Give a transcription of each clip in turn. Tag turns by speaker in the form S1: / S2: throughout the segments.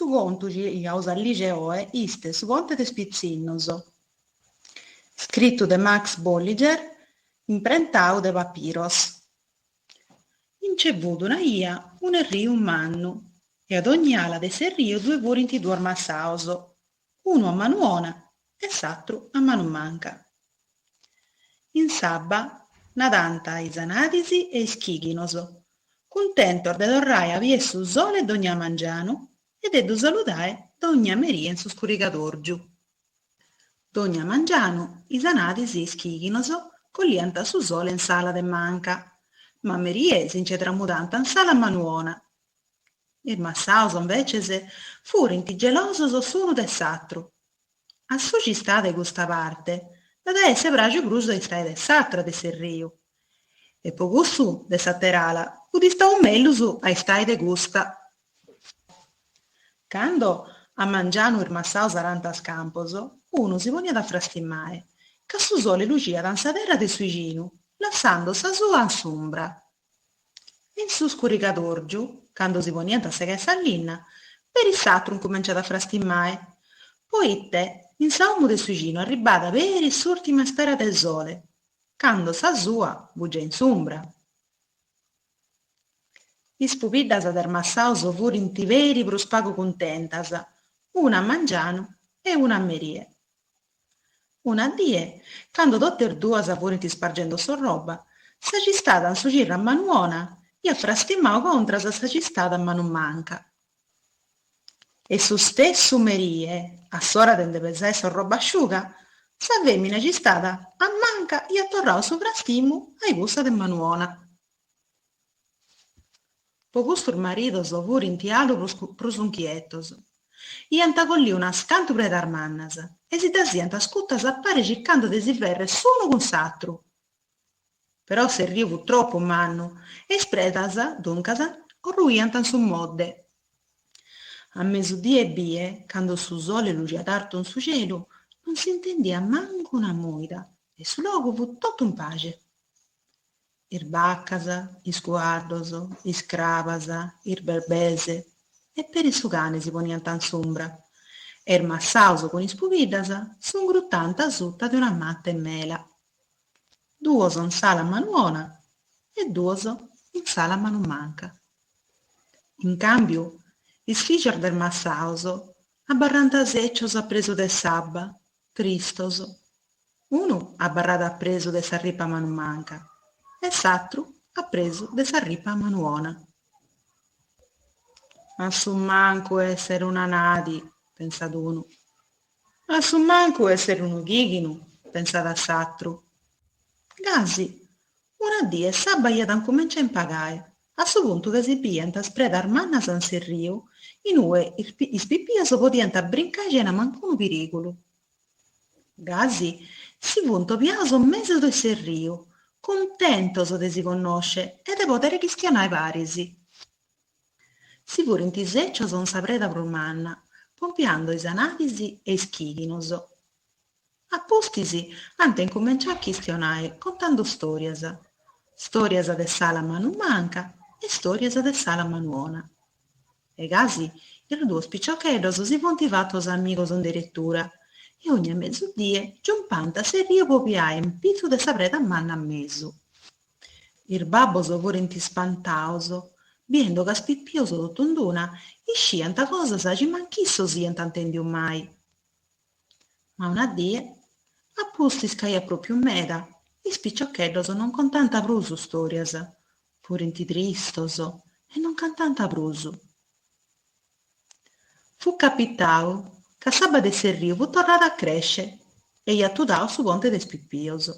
S1: su contu chiaus al liceo iste su conte de Spizzinnos, scrittu de Max Bolliger, imprentau de Papiros. Incevudu una ia un erriu un mannu, e ad ogni ala de s'erriu due furinti du armassaos, unu a manuona e s'atru a manu manca. In sabba nadanta is anadisi e is chighinos, cuntentos de torrare a vie su sole d'ogna mangianu e de du saludare d'ogna meria in su scurigadorgiu. D'ogna mangianu is anadisi e is chighinos colliant su sole in sala de manca, ma merie s'ince tramudanta in sala manuona. Ir massaus invece furint gelosos s'unu de s'atru. A su ci sta de gusta parte, da esse pragiu prus de istare de s'atra de s'erriu. E po gustu de s'atterala, ud istau mellus a istare de gusta. Cando a mangianu ir massaus arant a campos, unu si poniat a frastimmare, ca su sole luciat in sa terra de su vicinu, lassando sa sua in s'umbra. In su scurigadorgiu, cando si poniant a segare sa linna, per il s'atru incominciat a frastimmare. Poitte, in s'aumu de su vicinu arribada per s'ultima spera del sole, cando sa sua bugia in s'umbra. Is pupiddas del massaus furint veri prus pagu cuntentas, una a mangianu e una a merie. Una die, cando totte duas furint ispargendo sa roba, sa cistada in su cirru a manuona e a frastimmau contras sa cistada a manu manca. E su stesso merie, a s'ora de pesare sa roba asciuga, sa femina cistada a manca e a torrau su frastimu ai cussa de manuona. Po custos maridos furint alu prus unchietos. Iant colliu una scantu predar mannas e si dasiant ascuttas a pare circando de si verre s'unu cun s'atru. Però s'erriu fu troppu mannu e is predas, duncas, corruiant in su modde. A mesudie e bie, cando su sole luciat artu in su cielu, non si intendiat mancu una moida e su logu fu totu in pace. Ir baccas, is cuardos, is crabas, ir berbese, e per su cane si poniant in s'umbra. E ir massaus con is pupiddas s'ungrutant sutta de una matta e mela. Duos in sala manuona e duos in sala manu manca. In cambiu, is figers del massaus abbarrant seccios a presu de sabba, tristos. Unu abbarrat a presu de sa ripa manu manca e s'atru a presu de sa ripa manuona. A su mancu essere una nadi, pensat unu. A su mancu essere unu chighinu, pensat a s'atru. Gasi, una die sabba iat incomincià a impagare, a su puntu ca si biant spredar mannas in s'erriu, inue is pippias podiant brincare cena mancunu periculu. Gasi si funt piaus in mesu de s'erriu, cuntentos de si connosce e de potere chistionare parisi. Si furint seccios in sa preda prus manna, pompiando is anadisi e is chighinos. Appustisi ant incomincià a chistionare contando storias. Storias de sala manu manca e storias de sala manuona. E gasi, ir duos piccioccheddos si funt fattos amigos in dirittura, e ogni mesudie giumpant a s'erriu popiare in pizzu de sa preda manna a mesu. Ir babbos furint ispantaus, biendo ca spippios totunduna isciant cosas chi manchissos iant intendiu mai. Ma una die, appustis caiat propriu meda, is piccioccheddos non contant prus storias, furint tristos e non cantant prus. Fu capitau ca s'abba de s'erriu fu torrada a cresce e iat tudau su conte de is pippios.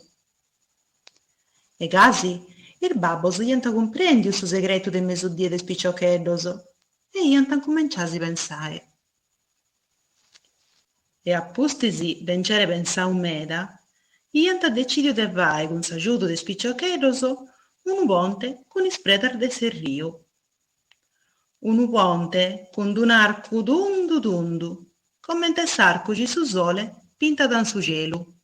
S1: E gasi, ir babbos iant cumprendiu su segretu de mesudie de is piccioccheddos e iant incominciasi pensare. E appustisi dencere pensau meda, iant decidiu de fare cun s'agiudu de is piccioccheddos unu ponte cun is predar de s'erriu. Unu ponte cun d'un arcu tundu tundu, commente s'arcu ci su sole pintat in su cielu.